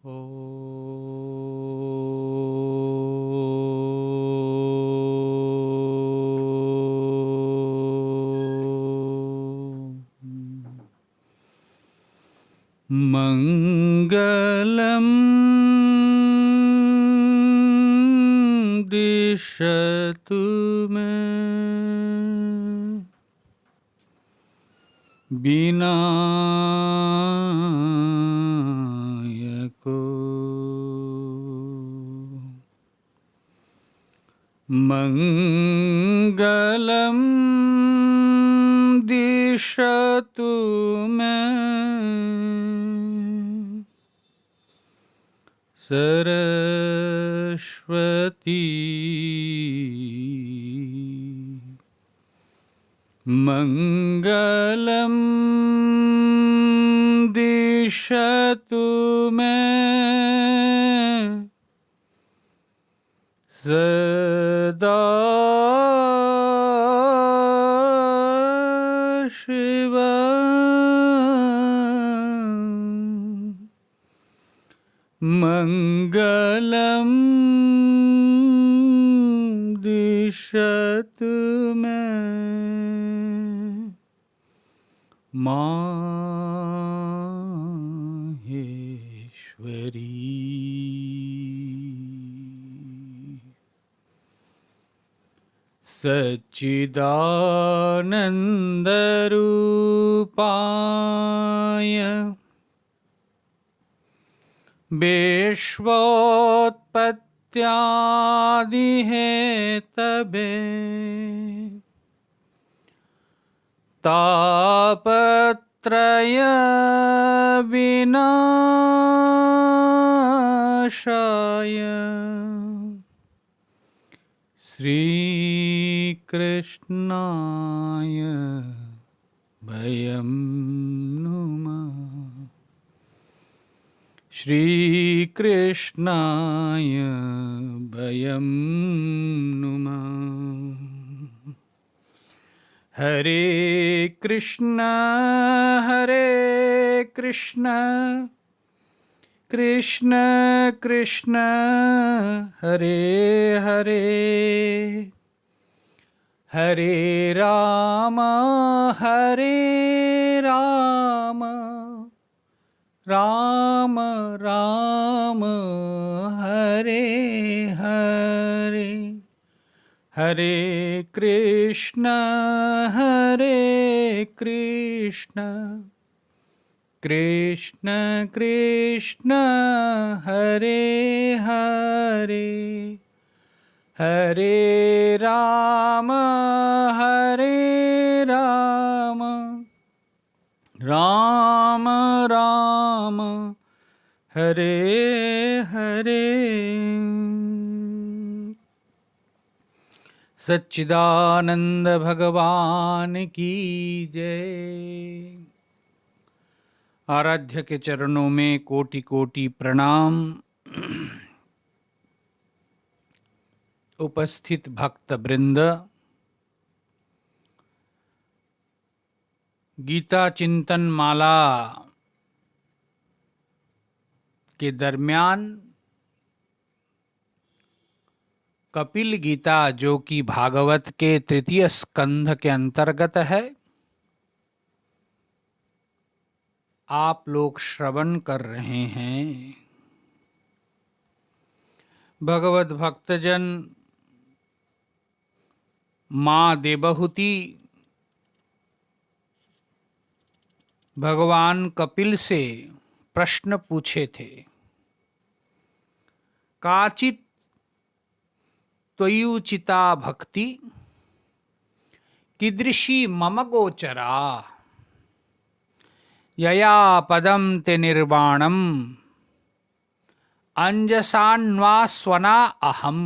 ओ मंगलम दिशतु मे विनायको मंगलम दिशतु मे सरस्वती मंगलम दिशतु मे सदा शिवा मंगलम दिशतु मे माहेश्वरी सच्चिदानन्दरूपाय विश्वोत्पत्त्यादिहेतवे तापत्रय विनाशाय श्रीकृष्णाय वयं नुमः श्रीकृष्णाय वयं नुमः हरे कृष्ण कृष्ण कृष्ण हरे हरे हरे राम राम राम हरे हरे हरे कृष्ण कृष्ण कृष्ण हरे हरे हरे राम राम राम हरे हरे सच्चिदानंद भगवान की जय। आराध्य के चरणों में कोटि कोटि प्रणाम। उपस्थित भक्त वृंद, गीता चिंतन माला के दरमियान कपिल गीता, जो कि भागवत के तृतीय स्कंध के अंतर्गत है, आप लोग श्रवण कर रहे हैं। भगवत भक्तजन माँ देवहूति भगवान कपिल से प्रश्न पूछे थे। काचित त्वयुचिता भक्ति कीदृशी मम गोचरा यया पदम ते निर्वाणम अंजसान्वास्वना अहम।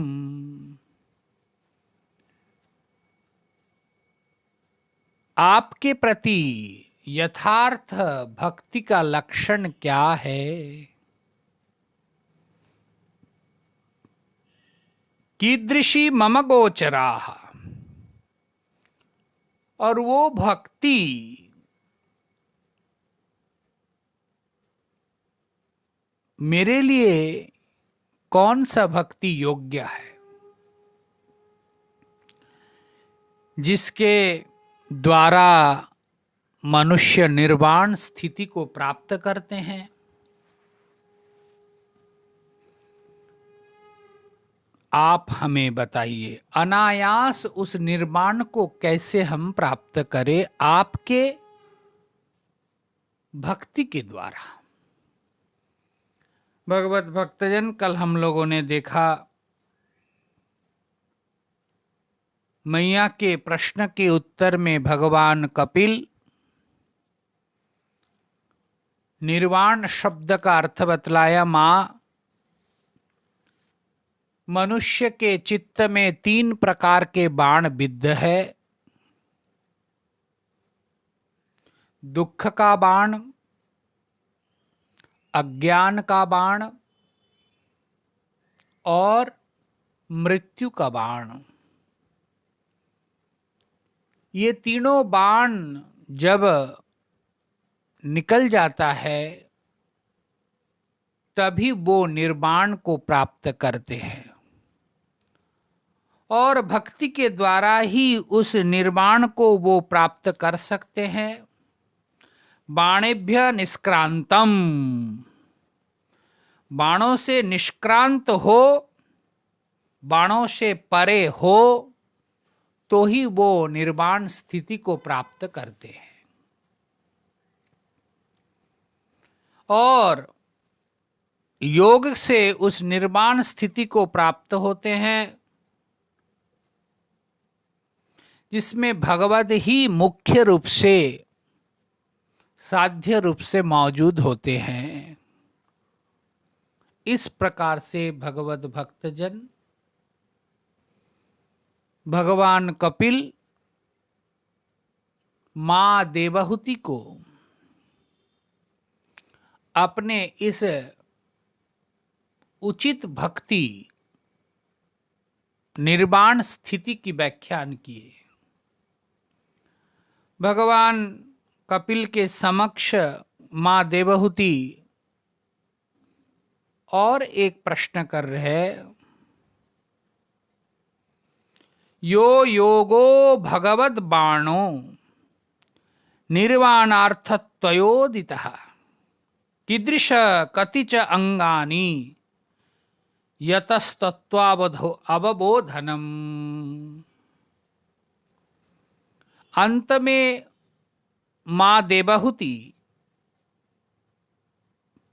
आपके प्रति यथार्थ भक्ति का लक्षण क्या है? कीदृशी मम गोचरा, और वो भक्ति मेरे लिए कौन सा भक्ति योग्य है, जिसके द्वारा मनुष्य निर्वाण स्थिति को प्राप्त करते हैं। आप हमें बताइए, अनायास उस निर्वाण को कैसे हम प्राप्त करें? आपके भक्ति के द्वारा। भगवत भक्तजन, कल हम लोगों ने देखा मैया के प्रश्न के उत्तर में भगवान कपिल निर्वाण शब्द का अर्थ बतलाया। मां, मनुष्य के चित्त में 3 प्रकार के बाण विद्ध है। दुख का बाण, अज्ञान का बाण और मृत्यु का बाण। ये तीनों बाण जब निकल जाता है तभी वो निर्वाण को प्राप्त करते हैं, और भक्ति के द्वारा ही उस निर्वाण को वो प्राप्त कर सकते हैं। बाणेभ्य निष्क्रांतम, बाणों से निष्क्रांत हो, बाणों से परे हो, तो ही वो निर्वाण स्थिति को प्राप्त करते हैं। और योग से उस निर्वाण स्थिति को प्राप्त होते हैं जिसमें भगवत ही मुख्य रूप से, साध्य रूप से मौजूद होते हैं। इस प्रकार से भगवत भक्तजन भगवान कपिल मां देवहूति को अपने इस उचित भक्ति निर्वाण स्थिति की व्याख्यान किए। भगवान कपिल के समक्ष मां देवहूति और एक प्रश्न कर रहे, यो योगो भगवद बाणो निर्वाणार्थत्वयोदितः कीदृश कतिच अंगानि यतस्तत्वावधो अवबोधनम। अंत में मां देवहूति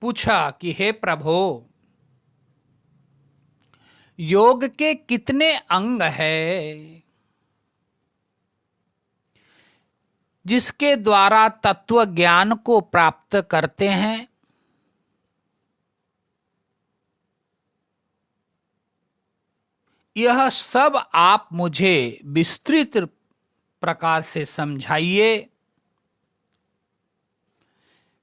पूछा कि हे प्रभो, योग के कितने अंग है जिसके द्वारा तत्व ज्ञान को प्राप्त करते हैं? यह सब आप मुझे विस्तृत प्रकार से समझाइए,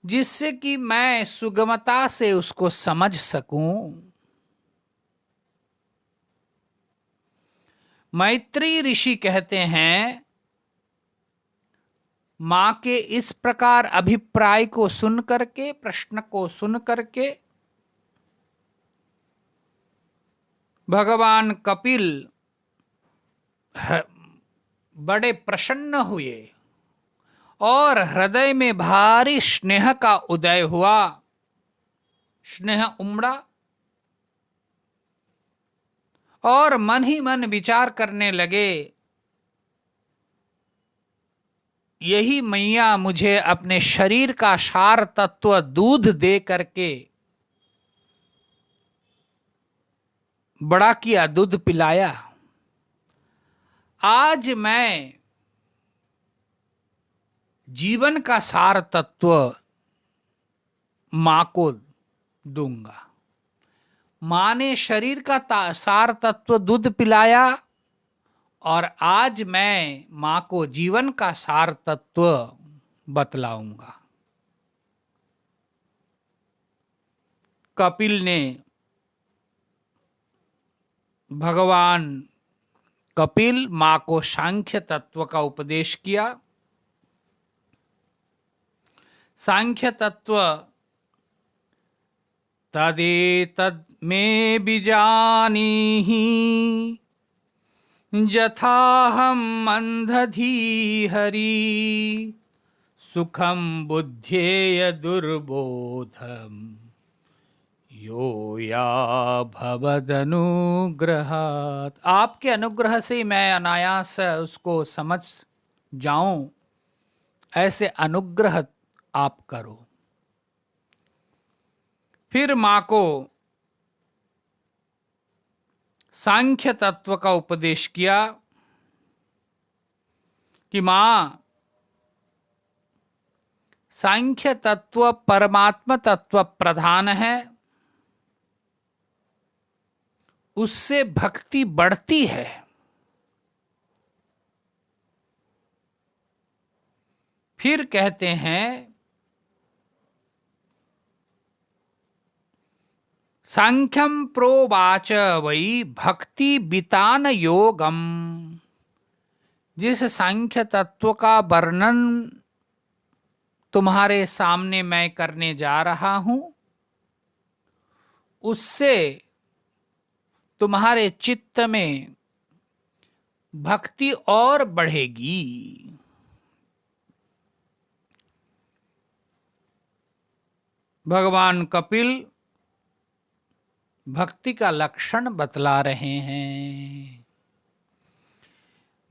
जिससे कि मैं सुगमता से उसको समझ सकूं। मैत्री ऋषि कहते हैं, मां के इस प्रकार अभिप्राय को सुन करके, प्रश्न को सुन करके भगवान कपिल बड़े प्रसन्न हुए और हृदय में भारी स्नेह का उदय हुआ, स्नेह उमड़ा, और मन ही मन विचार करने लगे, यही मैया मुझे अपने शरीर का सार तत्व दूध दे करके बड़ा किया, दूध पिलाया। आज मैं जीवन का सार तत्व मां को दूंगा। मां ने शरीर का सार तत्व दूध पिलाया, और आज मैं मां को जीवन का सार तत्व बतलाऊंगा। कपिल ने, भगवान कपिल मां को सांख्य तत्व का उपदेश किया। सांख्य तत्व तदेतद् मे बिजानीहि यथाहम् अंधधीहरि सुखम बुद्धेय दुर्बोधम यो या भवदनुग्रहात्। आपके अनुग्रह से मैं अनायास उसको समझ जाऊं, ऐसे अनुग्रह आप करो। फिर मां को सांख्य तत्व का उपदेश किया कि मां, सांख्य तत्व परमात्मा तत्व प्रधान है, उससे भक्ति बढ़ती है। फिर कहते हैं सांख्यम प्रोवाच वै भक्ति वितान योगम। जिस सांख्य तत्व का वर्णन तुम्हारे सामने मैं करने जा रहा हूं, उससे तुम्हारे चित्त में भक्ति और बढ़ेगी। भगवान कपिल भक्ति का लक्षण बतला रहे हैं।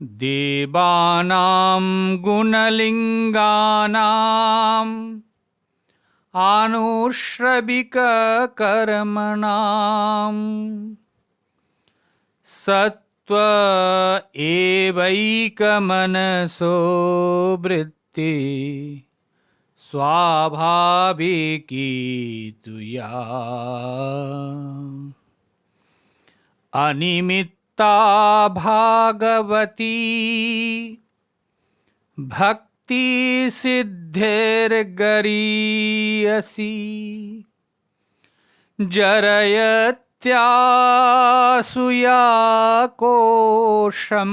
देवानां गुणलिंगानां आनुश्रविक कर्मणां सत्व एवैकमनसो वृत्ति स्वाभाविकी तु या अनिमित्ता भागवती भक्ति सिद्धिर्गरीयसी जरयत्यासुया कोशम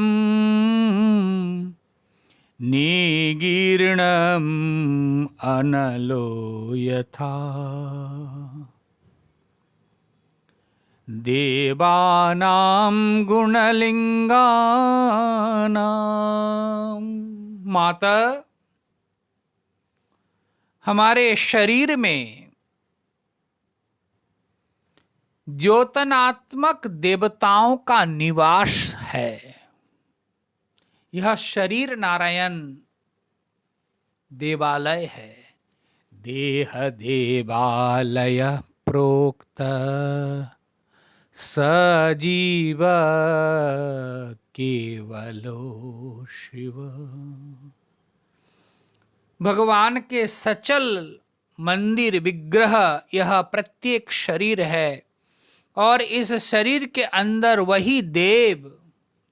निगीर्णम् अनलो यथा। देवानां गुणलिंगानां। माता, हमारे शरीर में द्योतनात्मक देवताओं का निवास है। यह शरीर नारायण देवालय है। देह देवालय प्रोक्त सजीव केवलो शिव। भगवान के सचल मंदिर विग्रह यह प्रत्येक शरीर है, और इस शरीर के अंदर वही देव,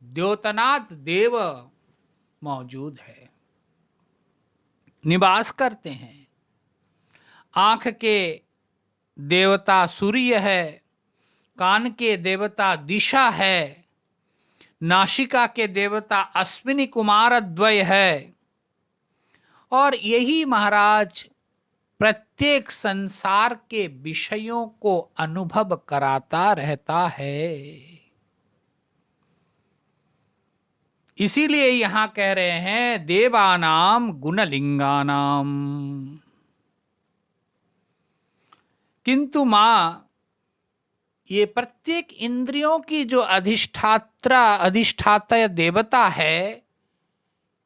द्योतनाथ देव मौजूद है, निवास करते हैं। आंख के देवता सूर्य है, कान के देवता दिशा है, नासिका के देवता अश्विनी कुमार द्वय है, और यही महाराज प्रत्येक संसार के विषयों को अनुभव कराता रहता है। इसीलिए यहां कह रहे हैं देवानाम गुणलिंगानाम। किंतु मां, ये प्रत्येक इंद्रियों की जो अधिष्ठाता देवता है,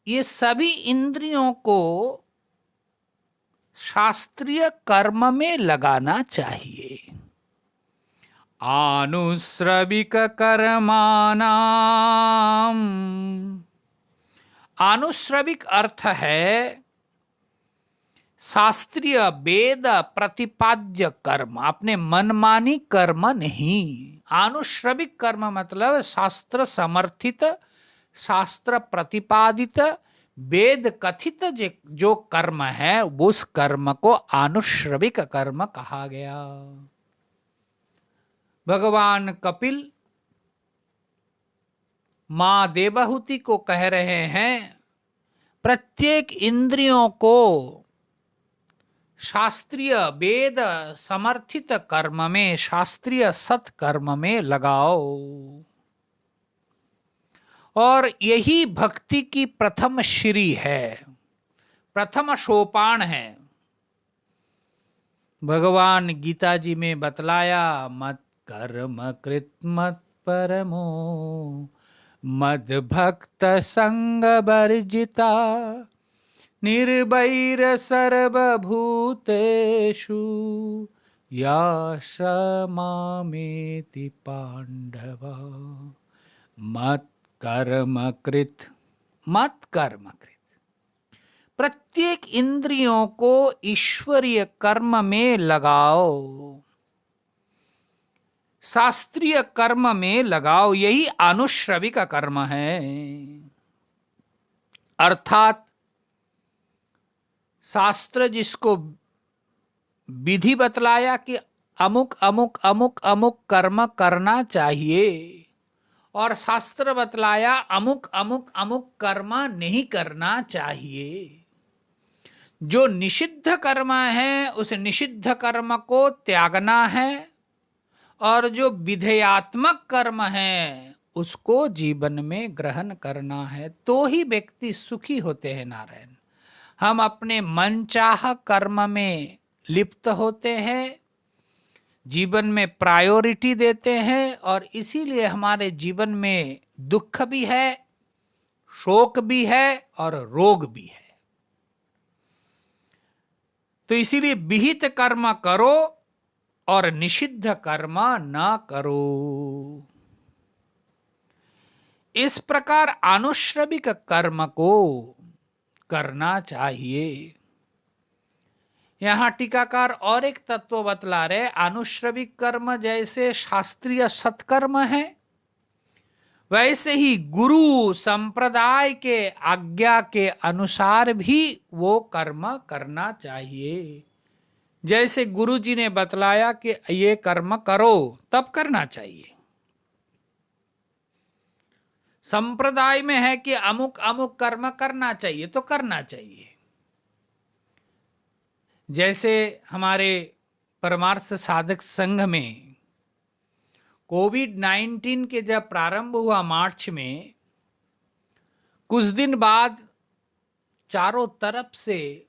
ये सभी इंद्रियों को शास्त्रीय कर्म में लगाना चाहिए। आनुश्रविक कर्माणाम। आनुश्रविक अर्थ है शास्त्रीय वेद प्रतिपाद्य कर्म, अपने मनमानी कर्म नहीं। आनुश्रविक कर्म मतलब शास्त्र समर्थित, शास्त्र प्रतिपादित, वेद कथित जो कर्म है, उस कर्म को आनुश्रविक कर्म कहा गया। भगवान कपिल मां देवहूति को कह रहे हैं, प्रत्येक इंद्रियों को शास्त्रीय वेद समर्थित कर्म में, शास्त्रीय सत्कर्म में लगाओ। और यही भक्ति की प्रथम श्री है, प्रथम सोपान है। भगवान गीता जी में बतलाया, मत कर्म कृत मत परमो मद भक्त संग वर्जिता निर्वैर सर्वभूतेषु या समामेति पांडव मत कर्म कृत मत कर्म कृत। प्रत्येक इंद्रियों को ईश्वरीय कर्म में लगाओ, शास्त्रीय कर्म में लगाओ। यही अनुश्रविक कर्म है। अर्थात शास्त्र जिसको विधि बतलाया कि अमुक अमुक अमुक अमुक कर्म करना चाहिए, और शास्त्र बतलाया अमुक अमुक अमुक कर्म नहीं करना चाहिए। जो निषिद्ध कर्म है उस निषिद्ध कर्म को त्यागना है, और जो विधेयात्मक कर्म है उसको जीवन में ग्रहण करना है। तो ही व्यक्ति सुखी होते हैं। नारायण, हम अपने मनचाह कर्म में लिप्त होते हैं, जीवन में प्रायोरिटी देते हैं, और इसीलिए हमारे जीवन में दुख भी है, शोक भी है और रोग भी है। तो इसीलिए विहित कर्म करो और निषिद्ध कर्म न करो। इस प्रकार अनुश्रविक कर्म को करना चाहिए। यहां टीकाकार और एक तत्व बतला रहे, अनुश्रविक कर्म जैसे शास्त्रीय सत्कर्म है, वैसे ही गुरु संप्रदाय के आज्ञा के अनुसार भी वो कर्म करना चाहिए। जैसे गुरु जी ने बतलाया कि ये कर्म करो, तब करना चाहिए। संप्रदाय में है कि अमुक अमुक कर्म करना चाहिए, तो करना चाहिए। जैसे हमारे परमार्थ साधक संघ में कोविड-19 के जब प्रारंभ हुआ मार्च में, कुछ दिन बाद चारों तरफ से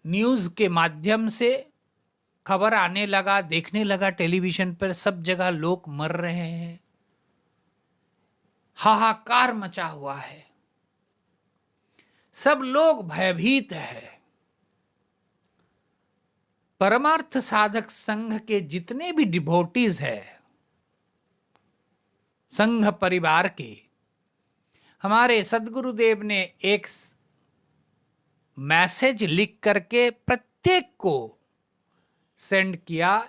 न्यूज़ के माध्यम से खबर आने लगा, देखने लगा टेलीविजन पर, सब जगह लोग मर रहे हैं, हाहाकार मचा हुआ है, सब लोग भयभीत है। परमार्थ साधक संघ के जितने भी डिवोटीज है, संघ परिवार के, हमारे सद्गुरुदेव ने एक मैसेज लिख करके प्रत्येक को सेंड किया,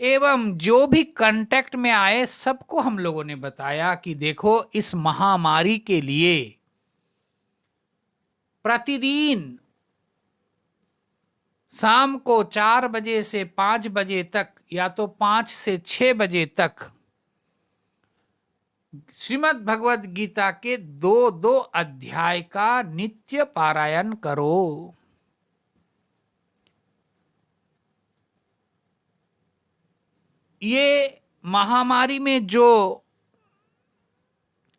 एवं जो भी कांटेक्ट में आए सबको हम लोगों ने बताया कि देखो, इस महामारी के लिए प्रतिदिन शाम को 4 बजे से 5 बजे तक, या तो 5 से 6 बजे तक श्रीमद् भगवद गीता के 2-2 अध्याय का नित्य पारायण करो। ये महामारी में जो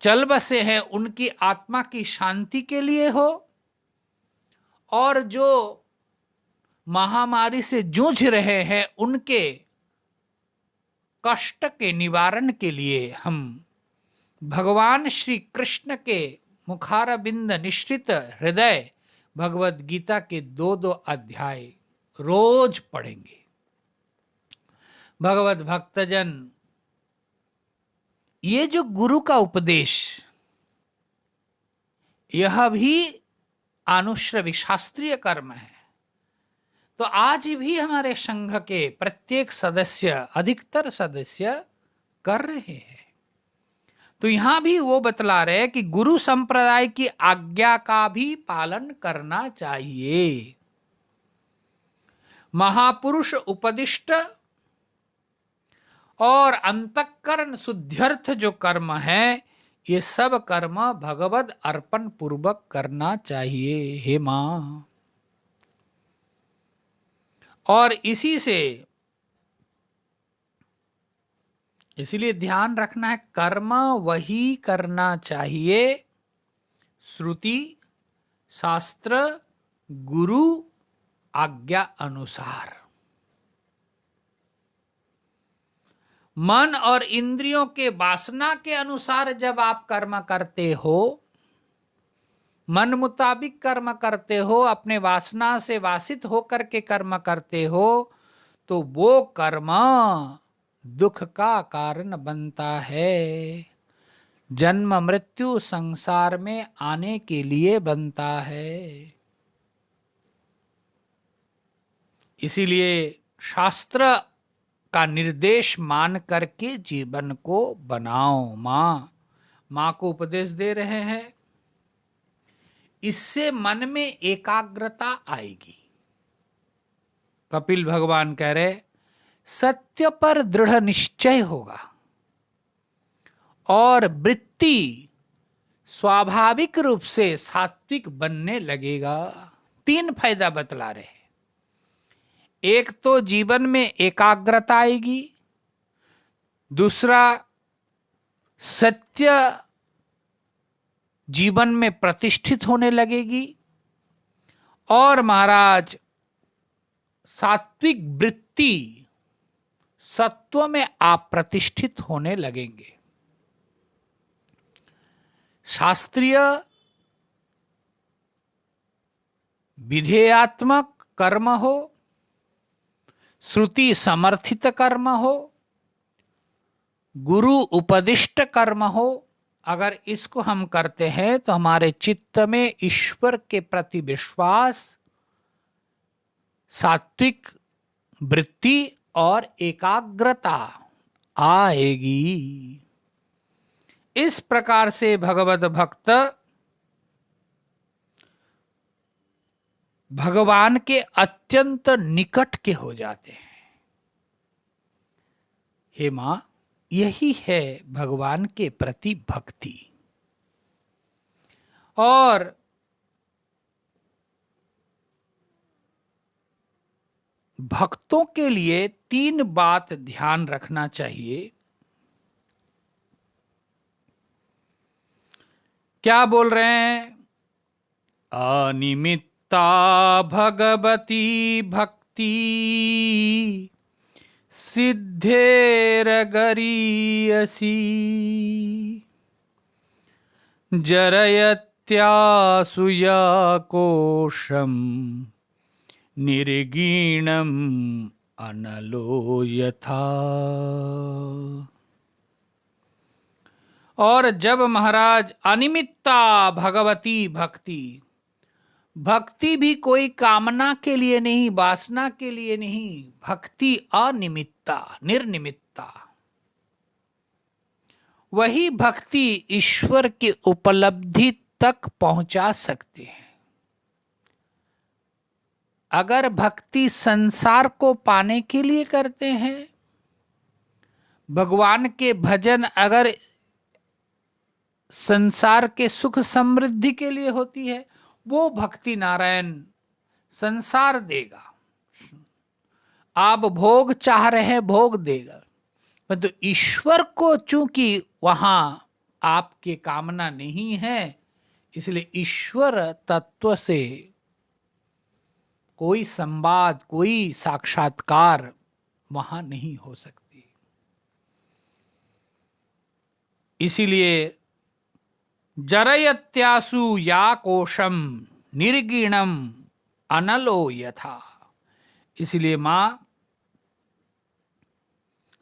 चल बसे हैं उनकी आत्मा की शांति के लिए हो, और जो महामारी से जूझ रहे हैं उनके कष्ट के निवारण के लिए हम भगवान श्री कृष्ण के मुखारबिंद निश्चित हृदय भगवद गीता के 2-2 अध्याय रोज पढ़ेंगे। भगवत भक्तजन, ये जो गुरु का उपदेश, यह भी अनुश्रविक शास्त्रीय कर्म है। तो आज भी हमारे संघ के प्रत्येक सदस्य, अधिकतर सदस्य कर रहे हैं। तो यहां भी वो बतला रहे हैं कि गुरु संप्रदाय की आज्ञा का भी पालन करना चाहिए। महापुरुष उपदिष्ट और अंतःकरण शुद्ध्यर्थ जो कर्म है, ये सब कर्म भगवद अर्पण पूर्वक करना चाहिए। हे मां, और इसीलिए ध्यान रखना है, कर्म वही करना चाहिए श्रुति शास्त्र गुरु आज्ञा अनुसार। मन और इंद्रियों के वासना के अनुसार जब आप कर्म करते हो, मन मुताबिक कर्म करते हो, अपने वासना से वासित होकर के कर्म करते हो, तो वो कर्म दुख का कारण बनता है, जन्म मृत्यु संसार में आने के लिए बनता है। इसीलिए शास्त्र का निर्देश मान करके जीवन को बनाओ। मां को उपदेश दे रहे हैं, इससे मन में एकाग्रता आएगी। कपिल भगवान कह रहे, सत्य पर दृढ़ निश्चय होगा और वृत्ति स्वाभाविक रूप से सात्विक बनने लगेगा। 3 फायदा बतला रहे हैं। एक तो जीवन में एकाग्रता आएगी, दूसरा सत्य जीवन में प्रतिष्ठित होने लगेगी, और महाराज सात्विक वृत्ति सत्व में आप प्रतिष्ठित होने लगेंगे। शास्त्रीय विधेयात्मक कर्म हो, श्रुति समर्थित कर्म हो, गुरु उपदिष्ट कर्म हो, अगर इसको हम करते हैं तो हमारे चित्त में ईश्वर के प्रति विश्वास, सात्विक वृत्ति और एकाग्रता आएगी। इस प्रकार से भगवत भक्त भगवान के अत्यंत निकट के हो जाते हैं। हे मां, यही है भगवान के प्रति भक्ति। और भक्तों के लिए 3 बात ध्यान रखना चाहिए। क्या बोल रहे हैं? अनिमित्ता भगवती भक्ति सिद्धेरगरीयसी जरयत्यासुया कोशम निर्गीणम अनलो यथा। और जब महाराज अनिमित्ता भगवती भक्ति, भक्ति भी कोई कामना के लिए नहीं, वासना के लिए नहीं, भक्ति अनिमित्ता निर्निमित्ता, वही भक्ति ईश्वर की उपलब्धि तक पहुंचा सकते हैं। अगर भक्ति संसार को पाने के लिए करते हैं, भगवान के भजन अगर संसार के सुख समृद्धि के लिए होती है, वो भक्ति नारायण संसार देगा। आप भोग चाह रहे हैं, भोग देगा, परंतु तो ईश्वर को चूंकि वहां आपके कामना नहीं है, इसलिए ईश्वर तत्व से कोई संवाद, कोई साक्षात्कार वहां नहीं हो सकती। इसीलिए जरयत्यासु या कोशम निर्गीणम अनलो यथा, इसलिए मां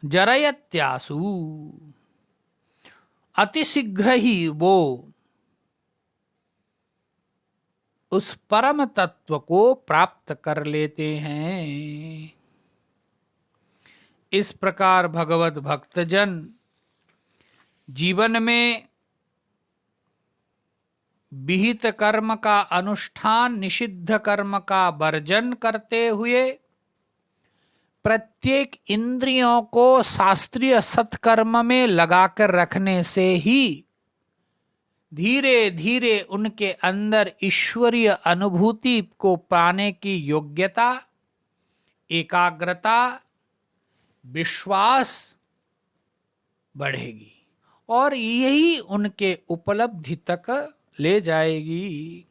जरयत्यासु अतिशीघ्र ही वो उस परम तत्व को प्राप्त कर लेते हैं। इस प्रकार भगवत भक्तजन जीवन में विहित कर्म का अनुष्ठान, निषिद्ध कर्म का वर्जन करते हुए प्रत्येक इंद्रियों को शास्त्रीय सत्कर्म में लगाकर रखने से ही धीरे धीरे उनके अंदर ईश्वरीय अनुभूति को पाने की योग्यता, एकाग्रता, विश्वास बढ़ेगी और यही उनके उपलब्धि तक ले जाएगी।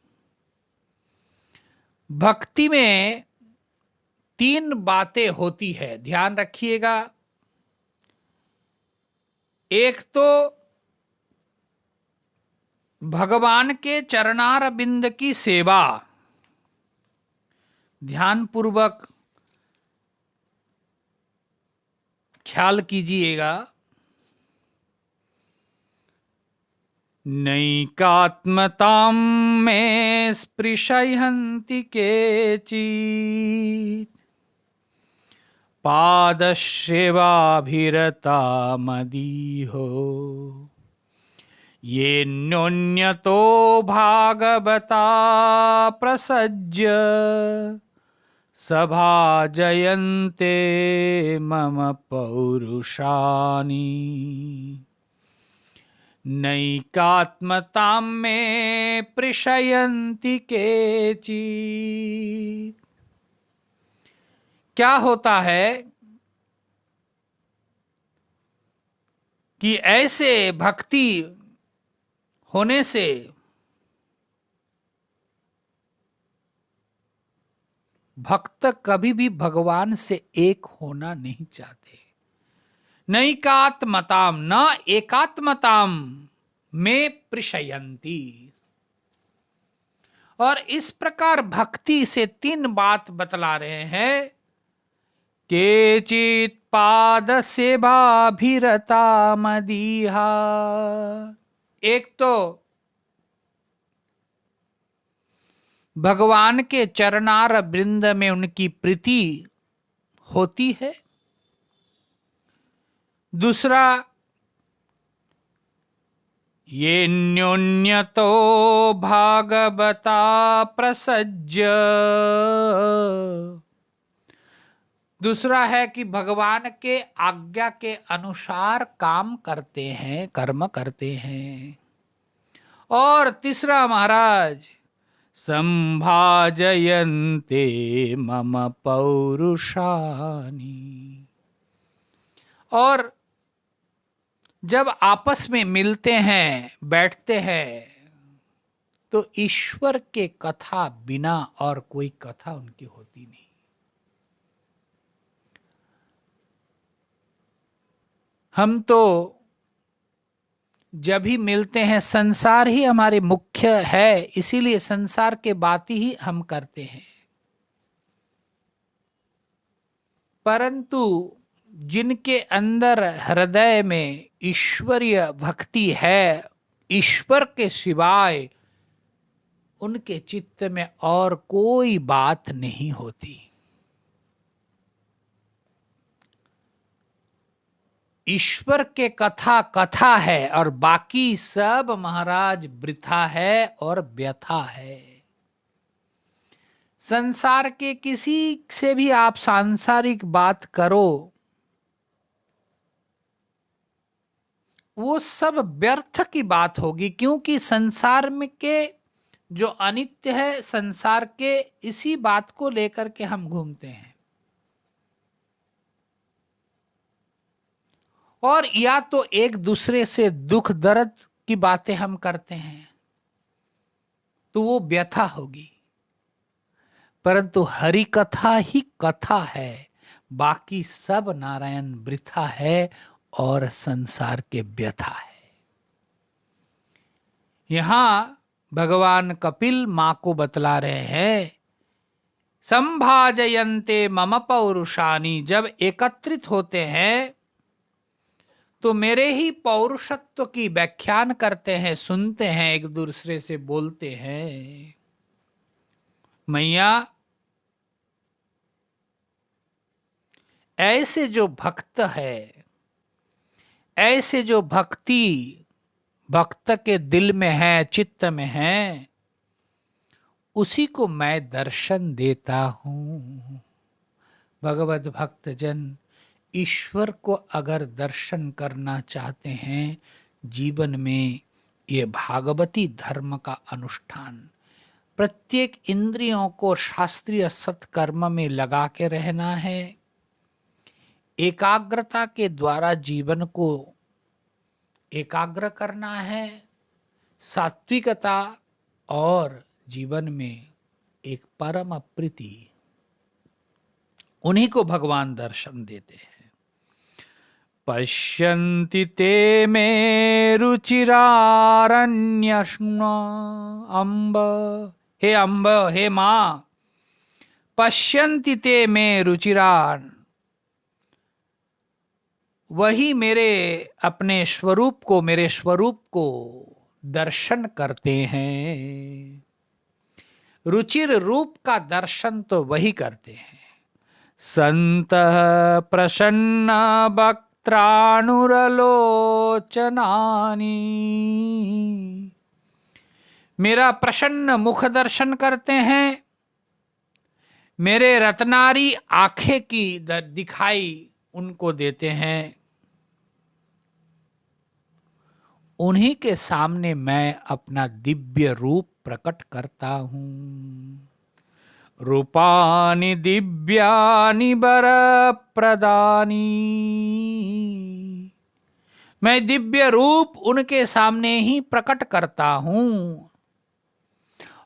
भक्ति में 3 बातें होती है, ध्यान रखिएगा। एक तो भगवान के चरणार बिंद की सेवा, ध्यान पूर्वक ख्याल कीजिएगा। नैकात्मतां में स्पृशयन्ति केचित् पादसेवाभिरता मदीहो ये न्योन्यतो भागवता प्रसज्य सभाजयन्ते मम पौरुषाणि। नैकात्मतां में प्रशयन्ति केचित्। क्या होता है कि ऐसे भक्ति होने से भक्त कभी भी भगवान से एक होना नहीं चाहते। नैकात्मताम न एकात्मताम में प्रशयन्ति। और इस प्रकार भक्ति से 3 बात बतला रहे हैं। केचित् पाद सेवाभिरता मदीहा। एक तो भगवान के चरणार वृंद में उनकी प्रीति होती है। दूसरा, ये न्योन्यतो भागवता प्रसज्य। दूसरा है कि भगवान के आज्ञा के अनुसार काम करते हैं, कर्म करते हैं। और तीसरा महाराज, संभाजयन्ते मम पौरुषाणि। और जब आपस में मिलते हैं, बैठते हैं, तो ईश्वर के कथा बिना और कोई कथा उनकी होती नहीं। हम तो जब भी मिलते हैं, संसार ही हमारे मुख्य है, इसीलिए संसार के बात ही हम करते हैं। परंतु जिनके अंदर हृदय में ईश्वरीय भक्ति है, ईश्वर के सिवाय उनके चित्त में और कोई बात नहीं होती। ईश्वर के कथा कथा है और बाकी सब महाराज वृथा है और व्यथा है। संसार के किसी से भी आप सांसारिक बात करो, वो सब व्यर्थ की बात होगी, क्योंकि संसार में के जो अनित्य है, संसार के इसी बात को लेकर के हम घूमते हैं। और या तो एक दूसरे से दुख दर्द की बातें हम करते हैं, तो वो व्यथा होगी। परंतु हरि कथा ही कथा है, बाकी सब नारायण वृथा है और संसार के व्यथा है। यहां भगवान कपिल मां को बतला रहे हैं, संभाजयन्ते मम पौरुषाणि। जब एकत्रित होते हैं तो मेरे ही पौरुषत्व की व्याख्यान करते हैं, सुनते हैं, एक दूसरे से बोलते हैं। मैया, ऐसे जो भक्त है, ऐसे जो भक्ति भक्त के दिल में है, चित्त में है, उसी को मैं दर्शन देता हूं। भगवत भक्तजन ईश्वर को अगर दर्शन करना चाहते हैं, जीवन में ये भागवती धर्म का अनुष्ठान, प्रत्येक इंद्रियों को शास्त्रीय सत्कर्म में लगा के रहना है। एकाग्रता के द्वारा जीवन को एकाग्र करना है। सात्विकता और जीवन में एक परम प्रीति, उन्हीं को भगवान दर्शन देते हैं। पश्यन्ति ते मे रुचिरारण्यश्न अम्ब, हे अम्ब, हे माँ, पश्यन्ति ते मे रुचिरान, वही मेरे अपने स्वरूप को, मेरे स्वरूप को दर्शन करते हैं। रुचिर रूप का दर्शन तो वही करते हैं। संतः प्रसन्न वक्त्रानुरलोचनानि, मेरा प्रसन्न मुख दर्शन करते हैं, मेरे रत्नारी आंखें की दिखाई उनको देते हैं। उन्हीं के सामने मैं अपना दिव्य रूप प्रकट करता हूं। रूपानि दिव्यानि वरप्रदानि, मैं दिव्य रूप उनके सामने ही प्रकट करता हूं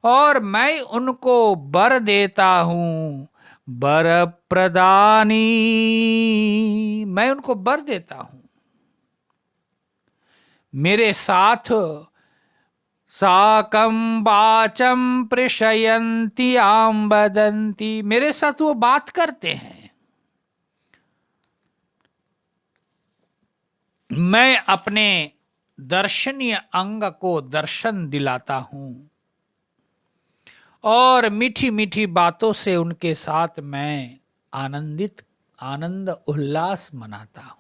और मैं उनको वर देता हूं। वर प्रदानी, मैं उनको वर देता हूं। मेरे साथ साकं वाचं प्रशयन्ति आं वदन्ति, मेरे साथ वो बात करते हैं। मैं अपने दर्शनीय अंग को दर्शन दिलाता हूं और मीठी मीठी बातों से उनके साथ मैं आनंद उल्लास मनाता हूं।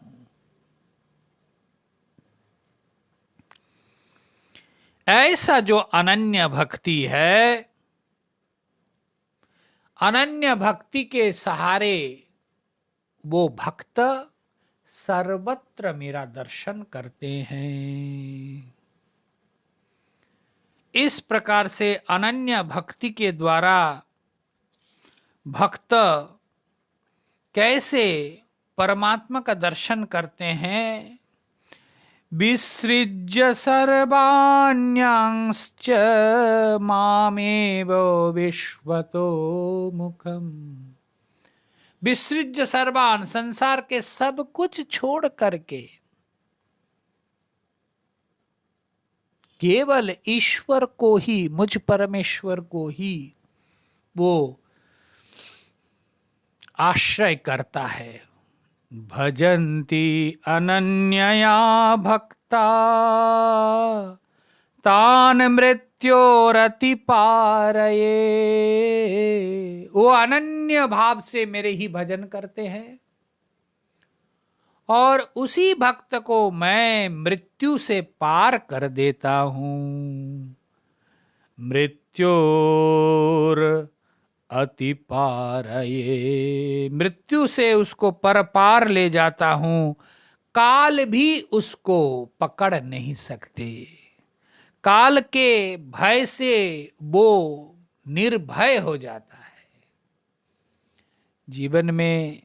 ऐसा जो अनन्य भक्ति है, अनन्य भक्ति के सहारे वो भक्त सर्वत्र मेरा दर्शन करते हैं। इस प्रकार से अनन्य भक्ति के द्वारा भक्त कैसे परमात्मा का दर्शन करते हैं। विसृज्य सर्वाण्यांश्च मामेव विश्वतो मुखम, विसृज्य सर्वान, संसार के सब कुछ छोड़ करके केवल ईश्वर को ही, मुझ परमेश्वर को ही वो आश्रय करता है। भजन्ति अनन्यया भक्ता तान मृत्योरति पारये, वो अनन्य भाव से मेरे ही भजन करते हैं और उसी भक्त को मैं मृत्यु से पार कर देता हूं। मृत्योर अति पारये, मृत्यु से उसको पर पार ले जाता हूं। काल भी उसको पकड़ नहीं सकते। काल के भय से वो निर्भय हो जाता है। जीवन में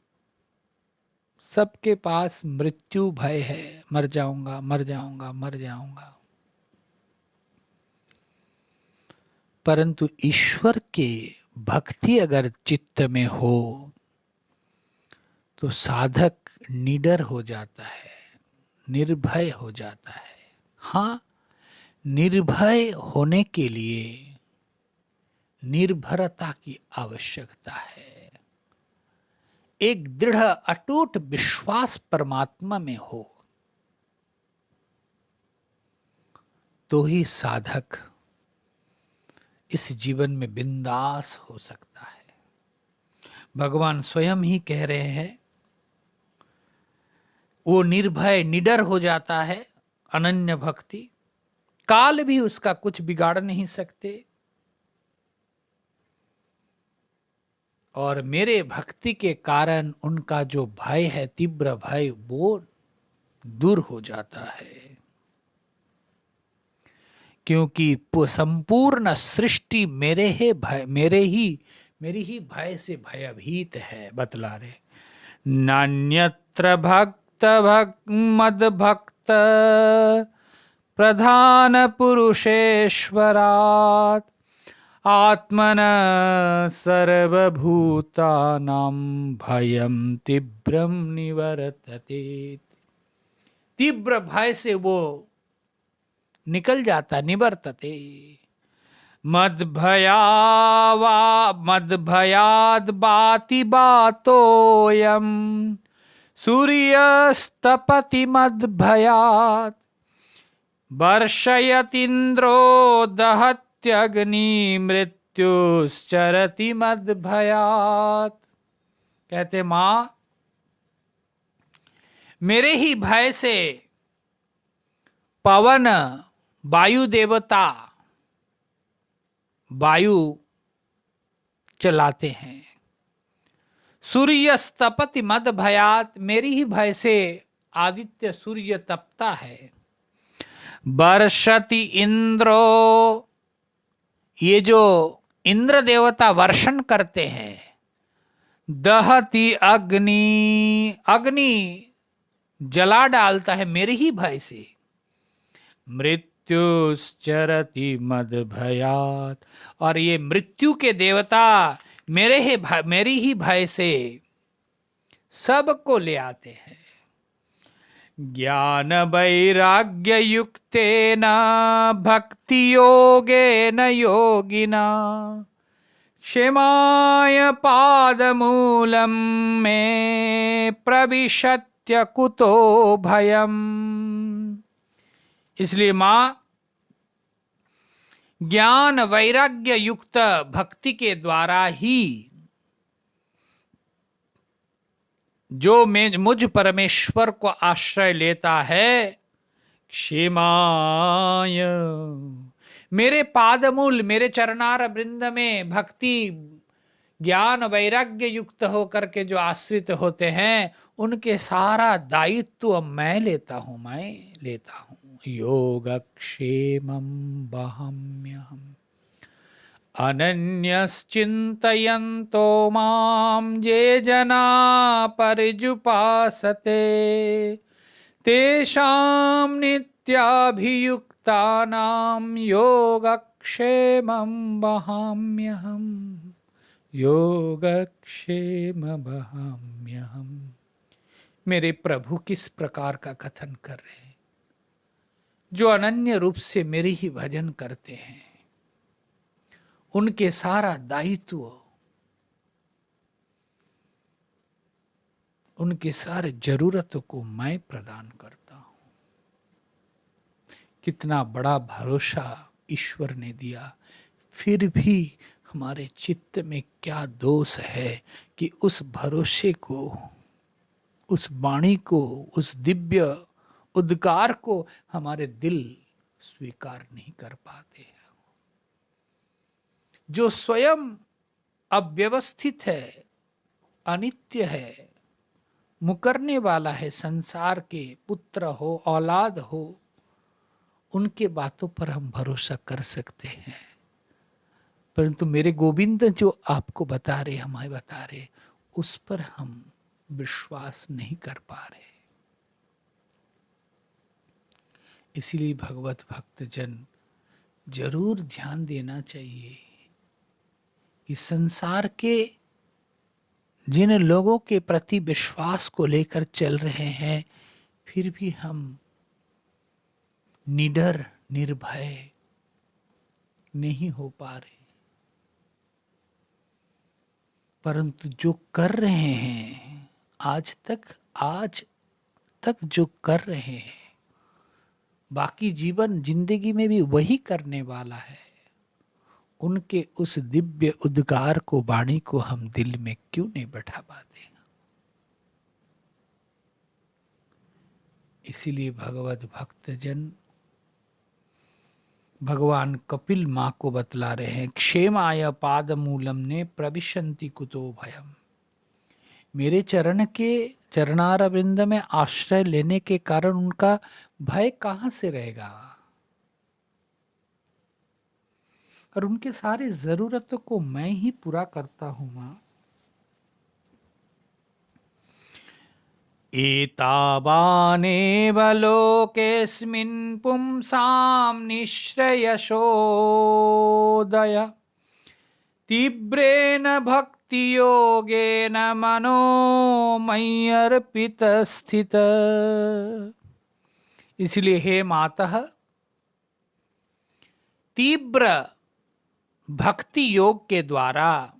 सबके पास मृत्यु भय है, मर जाऊंगा, मर जाऊंगा, मर जाऊंगा। परंतु ईश्वर के भक्ति अगर चित्त में हो तो साधक निडर हो जाता है, निर्भय हो जाता है। हाँ, निर्भय होने के लिए निर्भरता की आवश्यकता है। एक दृढ़ अटूट विश्वास परमात्मा में हो तो ही साधक इस जीवन में बिंदास हो सकता है। भगवान स्वयं ही कह रहे हैं, वो निर्भय निडर हो जाता है। अनन्य भक्ति, काल भी उसका कुछ बिगाड़ नहीं सकते और मेरे भक्ति के कारण उनका जो भय है, तीव्र भय, वो दूर हो जाता है। क्योंकि संपूर्ण सृष्टि मेरी ही भय से भयभीत है, बतला रहे। नान्यत्र मद भक्त प्रधान पुरुषेश्वरात् आत्मन सर्वभूतानां भयं तीव्रम निवर्तते। तीव्र भय से वो निकल जाता, निवर्तते। मद भयाद बाति बातोयम सूर्यस्तपति मद भयात वर्षयतीन्द्रो दहत्यग्नि मृत्युश्चरति मद भयात। कहते मां, मेरे ही भय से पवन वायु देवता वायु चलाते हैं। सूर्यस्तपति मद भयात, मेरी ही भय से आदित्य सूर्य तपता है। वर्षति इंद्रो, ये जो इंद्र देवता वर्षण करते हैं। दहति अग्नि, अग्नि जला डालता है मेरे ही भय से। मृत्युश्चरति मद भयात, और ये मृत्यु के देवता मेरी ही भय से सबको ले आते हैं। ज्ञान वैराग्य युक्तेन भक्ति योगेन योगिना क्षेमाय पादमूलम में प्रविशत्य कुतो भयम। इसलिए मां, ज्ञान वैराग्य युक्त भक्ति के द्वारा ही जो मुझ परमेश्वर को आश्रय लेता है, क्षेमाय, मेरे पादमूल, मेरे चरणार वृंद में भक्ति ज्ञान वैराग्य युक्त होकर के जो आश्रित होते हैं, उनके सारा दायित्व मैं लेता हूं। योगक्षेमं वहाम्यहम् अनन्यश्चिन्तयन्तो मां ये जना पर्युपासते तेषां नित्याभियुक्तानां योगक्षेमं वहाम्यहम्। योगक्षेम वहाम्यहम्। मेरे प्रभु किस प्रकार का कथन कर रहे हैं? जो अनन्य रूप से मेरे ही भजन करते हैं, उनके सारा दायित्व, उनके सारे जरूरतों को मैं प्रदान करता हूं। कितना बड़ा भरोसा ईश्वर ने दिया। फिर भी हमारे चित्त में क्या दोष है कि उस भरोसे को, उस वाणी को, उस दिव्य उद्गार को हमारे दिल स्वीकार नहीं कर पाते हैं। जो स्वयं अव्यवस्थित है, अनित्य है, मुकरने वाला है, संसार के पुत्र हो, औलाद हो, उनके बातों पर हम भरोसा कर सकते हैं। परंतु मेरे गोविंद जो आपको बता रहे, हमें बता रहे, उस पर हम विश्वास नहीं कर पा रहे। इसीलिए भगवत भक्तजन जरूर ध्यान देना चाहिए कि संसार के जिन लोगों के प्रति विश्वास को लेकर चल रहे हैं, फिर भी हम निडर निर्भय नहीं हो पा रहे। परंतु जो कर रहे हैं, आज तक जो कर रहे हैं, बाकी जीवन जिंदगी में भी वही करने वाला है। उनके उस दिव्य उद्गार को, वाणी को हम दिल में क्यों नहीं बैठा पाते? इसीलिए भगवत भक्तजन भगवान कपिल मां को बतला रहे हैं, क्षेमाय पादमूलम ने प्रविशन्ति कुतो भयम। मेरे चरणारविंद में आश्रय लेने के कारण उनका भय कहां से रहेगा? और उनके सारे जरूरतों को मैं ही पूरा करता हूं मां। एतावानेव लोकेऽस्मिन् पुंसां निःश्रेयसोदय तीव्रेण भक्तियोगेन मनो मय्यर्पितस्थित। इसलिए हे मातः, तीव्र भक्ति योग के द्वारा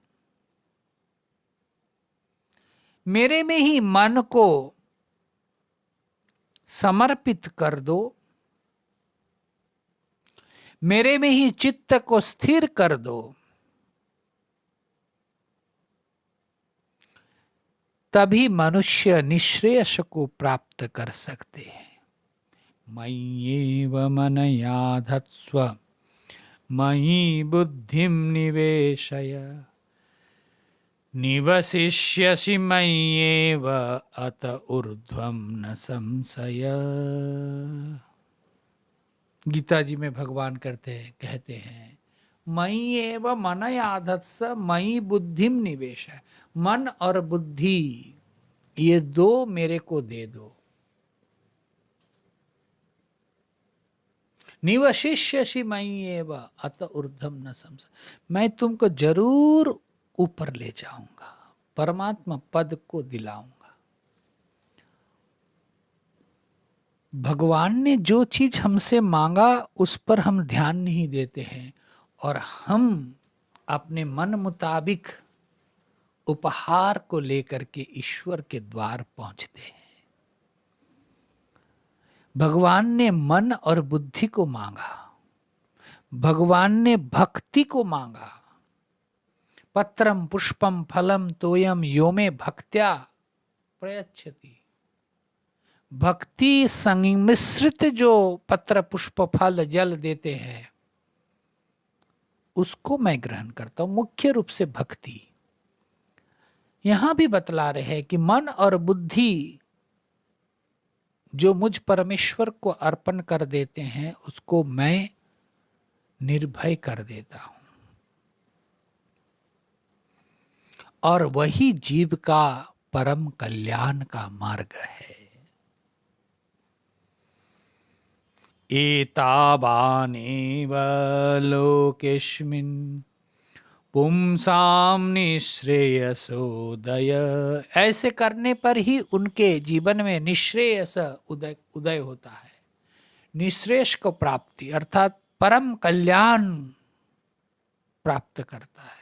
मेरे में ही मन को समर्पित कर दो, मेरे में ही चित्त को स्थिर कर दो, तभी मनुष्य निःश्रेयस को प्राप्त कर सकते हैं। मय्येव मनया धत्स्व मयि बुद्धिं निवेशय निवसिष्यसि मय्येव अत ऊर्ध्वं न संशय। गीता जी में भगवान कहते हैं मयि एव मनया धत्स मयि बुद्धिम निवेश। मन और बुद्धि ये दो मेरे को दे दो। निवशिष्यसि मयि एव अत ऊर्ध्वं न संशय। मैं तुमको जरूर ऊपर ले जाऊंगा, परमात्मा पद को दिलाऊंगा। भगवान ने जो चीज हमसे मांगा उस पर हम ध्यान नहीं देते हैं और हम अपने मन मुताबिक उपहार को लेकर के ईश्वर के द्वार पहुंचते हैं। भगवान ने मन और बुद्धि को मांगा, भगवान ने भक्ति को मांगा। पत्रम पुष्पम फलम तोयम यो मे भक्त्या प्रयच्छति। भक्ति संमिश्रित जो पत्र पुष्प फल जल देते हैं उसको मैं ग्रहण करता हूं, मुख्य रूप से भक्ति। यहां भी बतला रहे हैं कि मन और बुद्धि जो मुझ परमेश्वर को अर्पण कर देते हैं उसको मैं निर्भय कर देता हूं और वही जीव का परम कल्याण का मार्ग है। एतावानेव लोकेऽस्मिन् पुंसां निःश्रेयसोदय। ऐसे करने पर ही उनके जीवन में निःश्रेयस उदय होता है। निःश्रेयस को प्राप्ति अर्थात परम कल्याण प्राप्त करता है।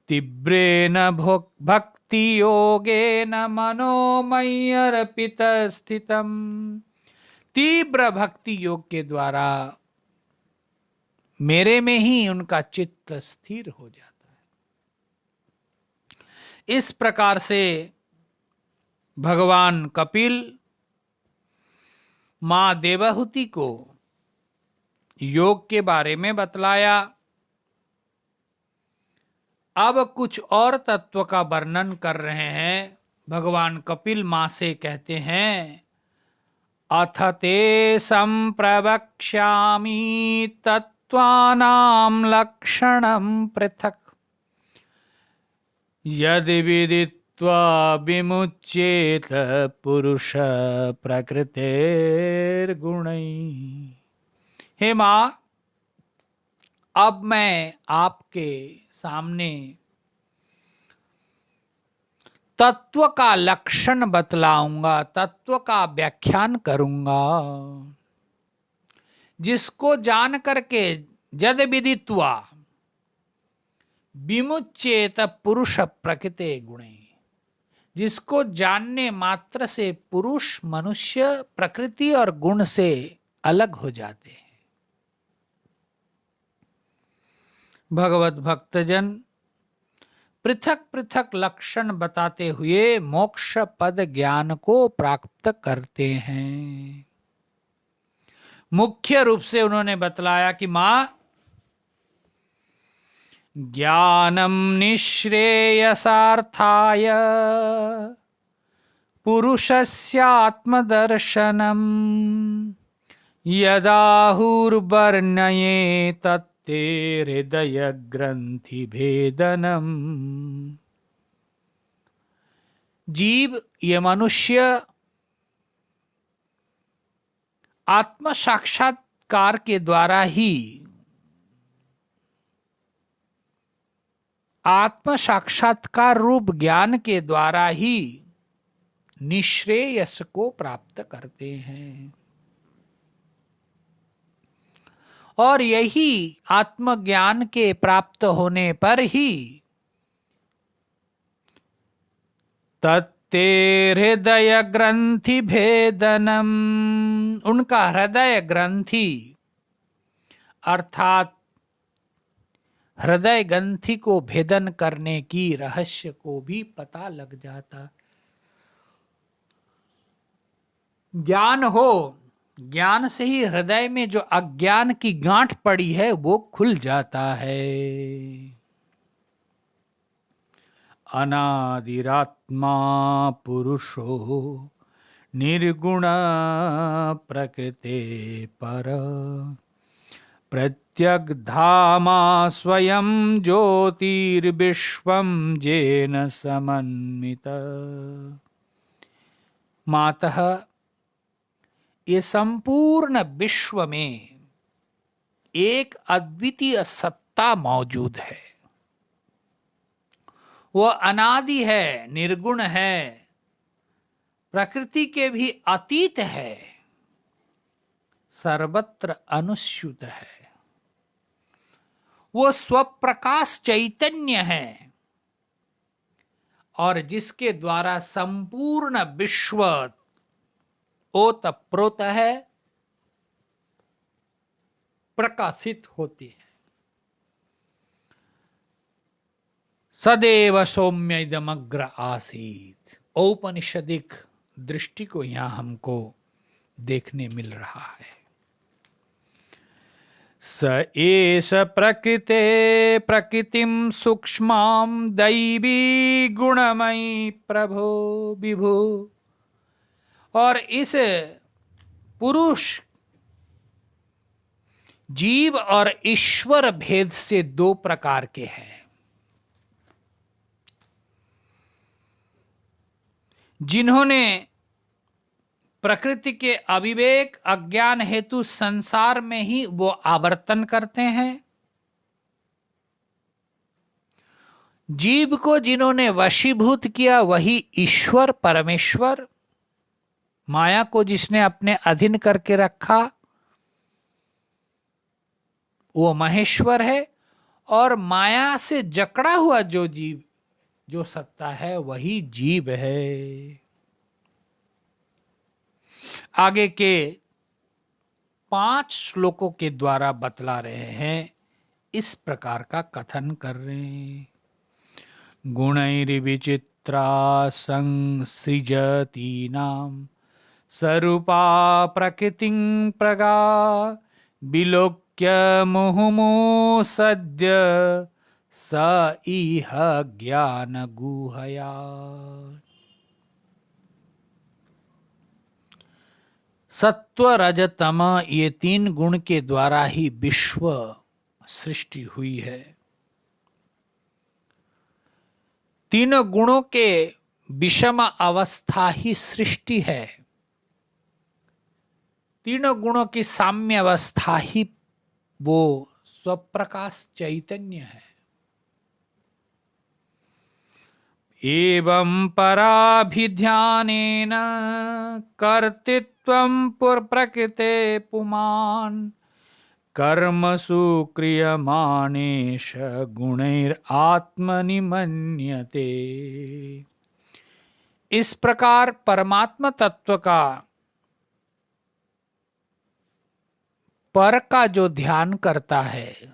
तीव्रेण भक्ति योगेन मनो मय्यर्पित स्थितम। तीव्र भक्ति योग के द्वारा मेरे में ही उनका चित्त स्थिर हो जाता है। इस प्रकार से भगवान कपिल मां देवहूति को योग के बारे में बतलाया। अब कुछ और तत्व का वर्णन कर रहे हैं। भगवान कपिल मां से कहते हैं अथ ते संप्रवक्ष्यामि तत्त्वानां लक्षणं पृथक् यदि विदित्वा विमुच्येत पुरुष प्रकृतेर्गुणैः। हे मां, अब मैं आपके सामने तत्व का लक्षण बतलाऊंगा, तत्व का व्याख्यान करूंगा, जिसको जान करके जद विदित्वा विमुच्येत पुरुष प्रकृते गुणे। जिसको जानने मात्र से पुरुष मनुष्य प्रकृति और गुण से अलग हो जाते हैं। भगवत भक्तजन पृथक पृथक लक्षण बताते हुए मोक्ष पद ज्ञान को प्राप्त करते हैं। मुख्य रूप से उन्होंने बतलाया कि मां ज्ञानम निःश्रेयसार्थाय पुरुषस्यात्मदर्शनम यदाहुर्वर्णये तत् हृदय ग्रंथि भेदनम। जीव, ये मनुष्य आत्म साक्षात्कार के द्वारा ही, आत्म साक्षात्कार रूप ज्ञान के द्वारा ही निश्रेयस को प्राप्त करते हैं। और यही आत्मज्ञान के प्राप्त होने पर ही तत्ते हृदय ग्रंथि भेदनम, उनका हृदय ग्रंथि अर्थात हृदय ग्रंथि को भेदन करने की रहस्य को भी पता लग जाता। ज्ञान हो, ज्ञान से ही हृदय में जो अज्ञान की गांठ पड़ी है वो खुल जाता है। अनादिरात्मा पुरुषो निर्गुण प्रकृते पर, प्रत्यग्धामा स्वयं ज्योतिर्विश्वं जेन समन्वित। मातः ये संपूर्ण विश्व में एक अद्वितीय सत्ता मौजूद है। वो अनादि है, निर्गुण है, प्रकृति के भी अतीत है, सर्वत्र अनुस्यूत है। वो स्वप्रकाश चैतन्य है और जिसके द्वारा संपूर्ण विश्व ओतप्रोत है, प्रकाशित होती है। सदैव सौम्य इदमग्र आसीत, औपनिषदिक दृष्टि को यहां हमको देखने मिल रहा है। स एष प्रकृते प्रकृतिम सूक्ष्मां दैवी गुणमयी प्रभो विभो। और इस पुरुष जीव और ईश्वर भेद से दो प्रकार के हैं। जिन्होंने प्रकृति के अविवेक अज्ञान हेतु संसार में ही वो आवर्तन करते हैं, जीव को जिन्होंने वशीभूत किया वही ईश्वर परमेश्वर, माया को जिसने अपने अधीन करके रखा वो महेश्वर है, और माया से जकड़ा हुआ जो जीव, जो सत्ता है वही जीव है। आगे के 5 श्लोकों के द्वारा बतला रहे हैं, इस प्रकार का कथन कर रहे हैं। गुणैर्विचित्रा संसृजतीनां स्वरूपा प्रकृतिं प्रगा, विलोक्य मुहुर्मुहुः सद्य स इह ज्ञान गुहया। सत्व रज तम, ये 3 गुण के द्वारा ही विश्व सृष्टि हुई है। तीनों गुणों के विषम अवस्था ही सृष्टि है, तीनों गुणों की साम्य अवस्था ही वो स्वप्रकाश चैतन्य है। एवं पराभिध्यानेन कर्तृत्वं प्रकृते पुमान्, कर्मसु क्रियमाणेश गुणैरात्मनि मन्यते। इस प्रकार परमात्मा तत्व का पर का जो ध्यान करता है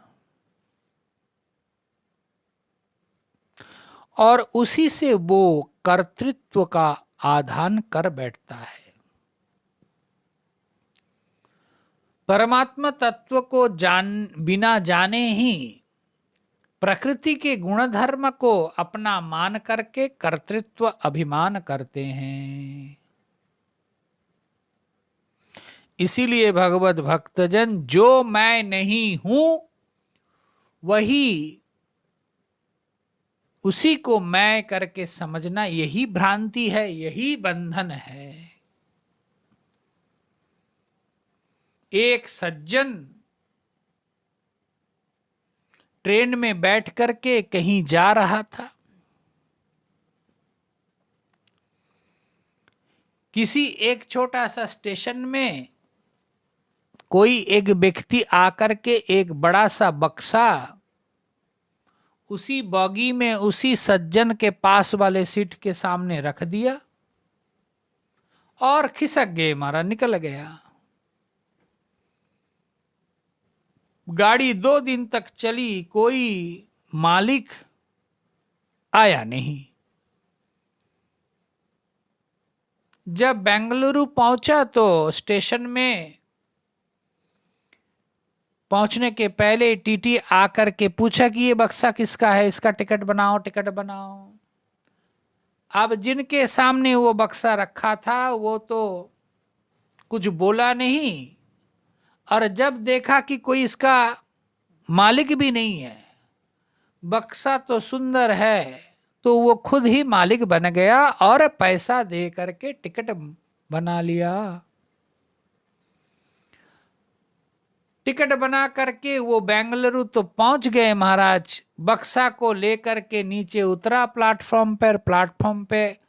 और उसी से वो कर्तृत्व का आधान कर बैठता है, परमात्मा तत्व को बिना जाने ही प्रकृति के गुणधर्म को अपना मान करके कर्तृत्व अभिमान करते हैं। इसीलिए भगवत भक्तजन जो मैं नहीं हूं वही उसी को मैं करके समझना, यही भ्रांति है, यही बंधन है। एक सज्जन ट्रेन में बैठ करके कहीं जा रहा था। किसी एक छोटा सा स्टेशन में कोई एक व्यक्ति आकर के एक बड़ा सा बक्सा उसी बॉगी में उसी सज्जन के पास वाले सीट के सामने रख दिया और खिसक गए, मारा निकल गया। गाड़ी 2 दिन तक चली, कोई मालिक आया नहीं। जब बेंगलुरु पहुंचा तो स्टेशन में पहुंचने के पहले टीटी आकर के पूछा कि ये बक्सा किसका है, इसका टिकट बनाओ, टिकट बनाओ। अब जिनके सामने वो बक्सा रखा था वो तो कुछ बोला नहीं, और जब देखा कि कोई इसका मालिक भी नहीं है, बक्सा तो सुंदर है, तो वो खुद ही मालिक बन गया और पैसा दे करके टिकट बना लिया। टिकट बना करके वो बेंगलुरु तो पहुंच गए महाराज। बक्सा को लेकर के नीचे उतरा प्लेटफॉर्म पर। प्लेटफॉर्म पे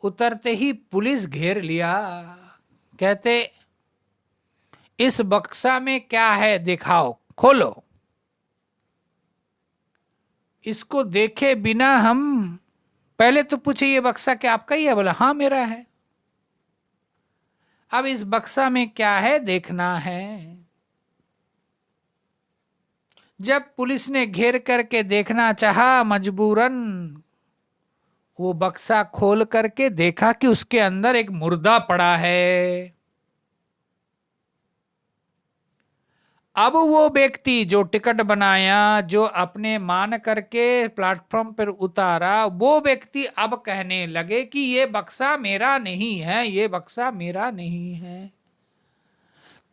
उतरते ही पुलिस घेर लिया। कहते इस बक्सा में क्या है दिखाओ, खोलो। इसको देखे बिना हम पहले तो पूछे ये बक्सा क्या आपका ही है? बोला हाँ मेरा है। अब इस बक्सा में क्या है देखना है। जब पुलिस ने घेर करके देखना चाहा, मजबूरन वो बक्सा खोल करके देखा कि उसके अंदर एक मुर्दा पड़ा है। अब वो व्यक्ति जो टिकट बनाया, जो अपने मान करके प्लेटफॉर्म पर उतारा, वो व्यक्ति अब कहने लगे कि ये बक्सा मेरा नहीं है, ये बक्सा मेरा नहीं है।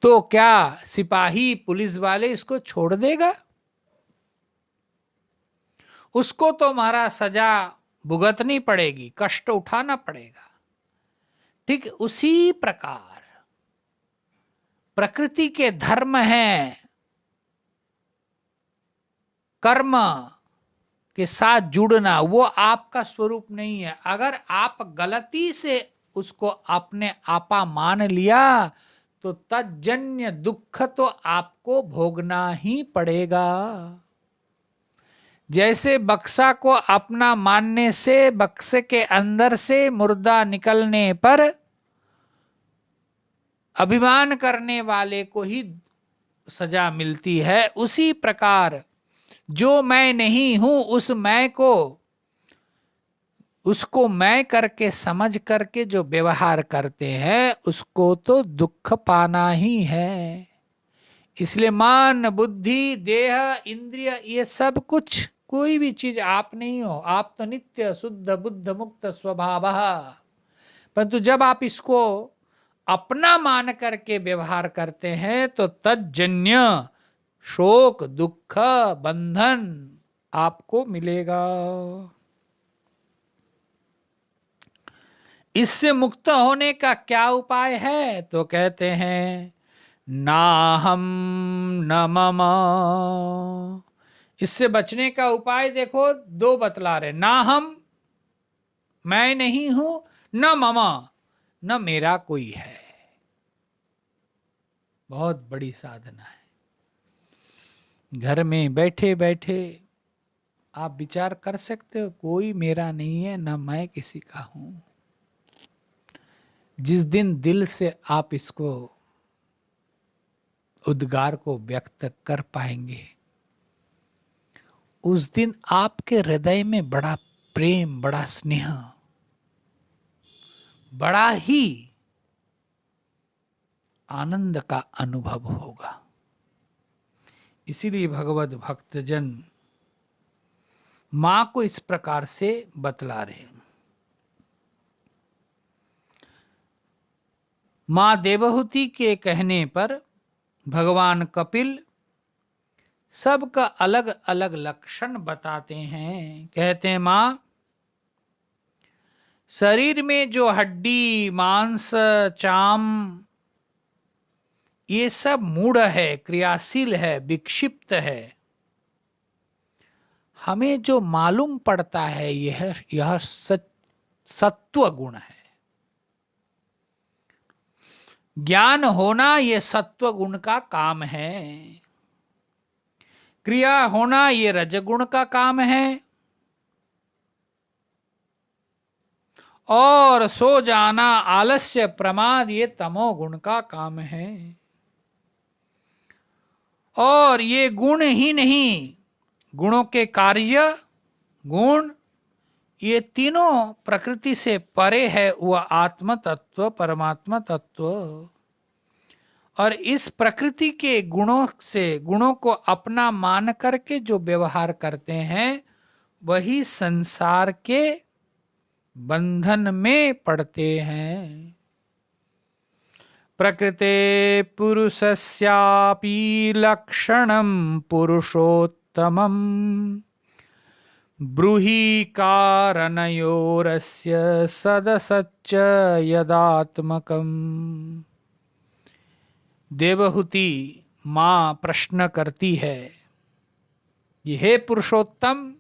तो क्या सिपाही पुलिस वाले इसको छोड़ देगा? उसको तो हमारा सजा भुगतनी पड़ेगी, कष्ट उठाना पड़ेगा। ठीक उसी प्रकार प्रकृति के धर्म हैं, कर्म के साथ जुड़ना, वो आपका स्वरूप नहीं है। अगर आप गलती से उसको अपने आपा मान लिया तो तज्जन्य दुख तो आपको भोगना ही पड़ेगा। जैसे बक्सा को अपना मानने से बक्से के अंदर से मुर्दा निकलने पर अभिमान करने वाले को ही सजा मिलती है, उसी प्रकार जो मैं नहीं हूं उस मैं को, उसको मैं करके समझ करके जो व्यवहार करते हैं उसको तो दुख पाना ही है। इसलिए मान, बुद्धि, देह, इंद्रिय, ये सब कुछ, कोई भी चीज आप नहीं हो। आप तो नित्य शुद्ध बुद्ध मुक्त स्वभाव। परंतु जब आप इसको अपना मान करके व्यवहार करते हैं तो तज्जन्य शोक, दुख, बंधन आपको मिलेगा। इससे मुक्त होने का क्या उपाय है? तो कहते हैं ना हम न मम। इससे बचने का उपाय देखो, 2 बतला रहे। ना हम, मैं नहीं हूं, न मम, न मेरा कोई है। बहुत बड़ी साधना है। घर में बैठे बैठे आप विचार कर सकते हो, कोई मेरा नहीं है, न मैं किसी का हूं। जिस दिन दिल से आप इसको, उद्गार को व्यक्त कर पाएंगे, उस दिन आपके हृदय में बड़ा प्रेम, बड़ा स्नेह, बड़ा ही आनंद का अनुभव होगा। इसीलिए भगवत भक्तजन मां को इस प्रकार से बतला रहे हैं। मां देवहूति के कहने पर भगवान कपिल सबका अलग अलग लक्षण बताते हैं। कहते हैं मां, शरीर में जो हड्डी, मांस, चाम, ये सब मूढ़ है, क्रियाशील है, विक्षिप्त है। हमें जो मालूम पड़ता है यह सत्व गुण है। ज्ञान होना ये सत्व गुण का काम है। क्रिया होना ये रजगुण का काम है। और सो जाना, आलस्य, प्रमाद ये तमोगुण का काम है। और ये गुण ही नहीं, गुणों के कार्य, गुण, ये तीनों प्रकृति से परे है वह आत्म तत्व, परमात्मा तत्व। और इस प्रकृति के गुणों से, गुणों को अपना मान करके जो व्यवहार करते हैं वही संसार के बंधन में पड़ते हैं। प्रकृते पुरुषस्यापि लक्षणं पुरुषोत्तमम् ब्रूहि कारणयोरस्य सदसच्च यदात्मकम्। देवहूति मां प्रश्न करती है कि हे पुरुषोत्तम,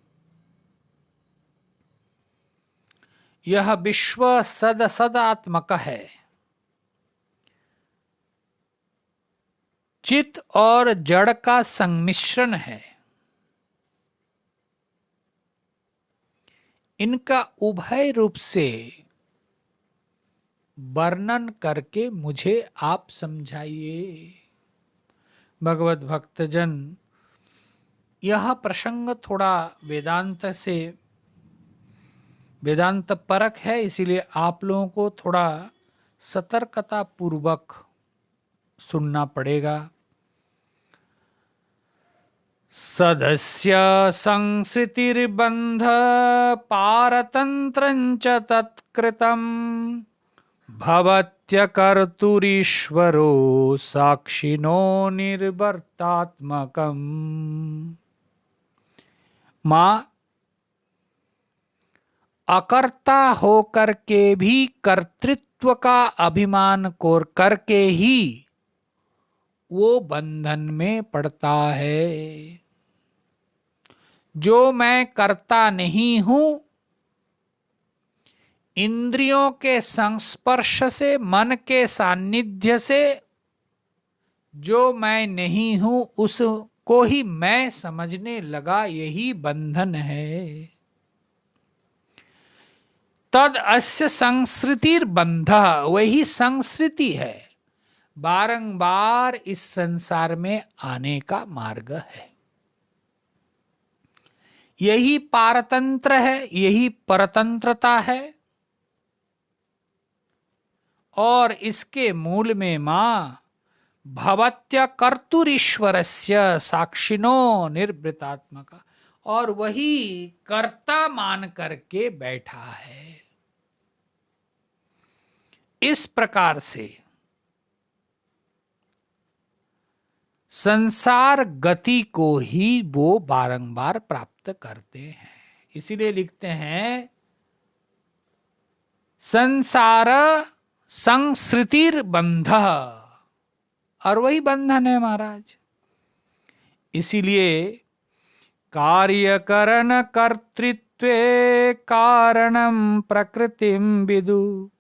यह विश्व सदात्मक है। चित और जड़ का संमिश्रण है। इनका उभय रूप से वर्णन करके मुझे आप समझाइए। भगवत भक्तजन, यह प्रसंग थोड़ा वेदांत परक है, इसीलिए आप लोगों को थोड़ा सतर्कता पूर्वक सुनना पड़ेगा। सदस्य संसृतिर्बंध पारतंत्रंच तत्कृतं भवत्यकर्तुरीश्वरो साक्षिणो निर्वर्तात्मकम्। मां, अकर्ता होकर के भी कर्तृत्व का अभिमान कोर करके ही वो बंधन में पड़ता है। जो मैं करता नहीं हूं, इंद्रियों के संस्पर्श से, मन के सानिध्य से जो मैं नहीं हूं उसको ही मैं समझने लगा, यही बंधन है। तद अस्य संसृतिर बंध, वही संस्कृति है, बारंबार इस संसार में आने का मार्ग है। यही पारतंत्र है, यही परतंत्रता है। और इसके मूल में मां भवत्य कर्तुरीश्वरस्य साक्षिणो निर्वृतात्मका, और वही कर्ता मान करके बैठा है। इस प्रकार से संसार गति को ही वो बारंबार प्राप्त करते हैं। इसीलिए लिखते हैं संसार संसृतिर बंध, और वही बंधन है महाराज। इसीलिए कार्यकरण कर्तृत्वे कारणं प्रकृतिं विदु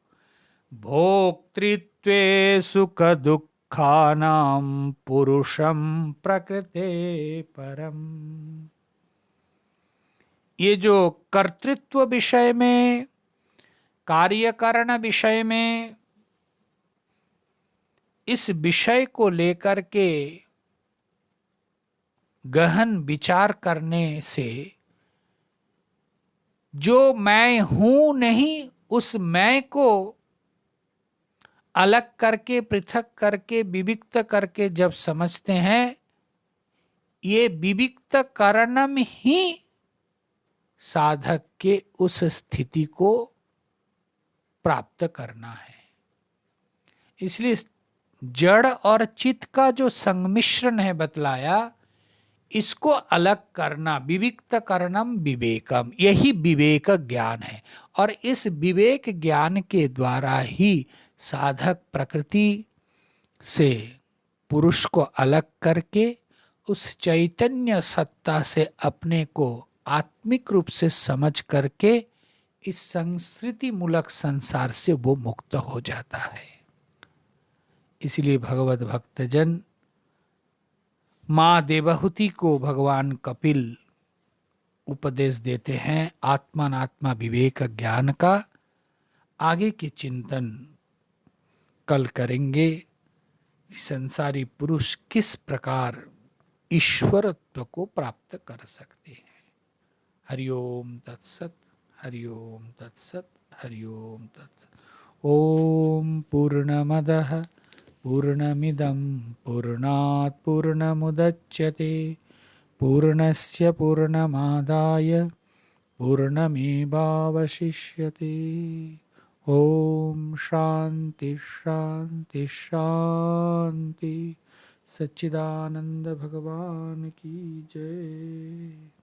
भोक्तृत्वे सुख दुःखानां पुरुषं प्रकृते परम। ये जो कर्तृत्व विषय में, कार्यकरण विषय में, इस विषय को लेकर के गहन विचार करने से जो मैं हूं नहीं, उस मैं को अलग करके, पृथक करके, विविक्त करके जब समझते हैं, ये विविक्त करणम ही साधक के उस स्थिति को प्राप्त करना है। इसलिए जड़ और चित्त का जो संमिश्रण है बतलाया, इसको अलग करना, विविक्त करणम विवेकम, यही विवेक ज्ञान है। और इस विवेक ज्ञान के द्वारा ही साधक प्रकृति से पुरुष को अलग करके उस चैतन्य सत्ता से अपने को आत्मिक रूप से समझ करके इस संस्कृति मूलक संसार से वो मुक्त हो जाता है। इसलिए भगवत भक्तजन माँ देवहूति को भगवान कपिल उपदेश देते हैं आत्मानात्मा विवेक ज्ञान का। आगे के चिंतन कल करेंगे। संसारी पुरुष किस प्रकार ईश्वरत्व को प्राप्त कर सकते हैं। हरिओम तत्सत, हरिओम तत्सत, हरिओम तत्सत। ओम पूर्णमदः पूर्णमिदं पूर्णात् पूर्णमुदच्यते पूर्णस्य पूर्णमादाय पूर्णमेवावशिष्यते। ओम शांति शांति शांति। सच्चिदानंद भगवान की जय।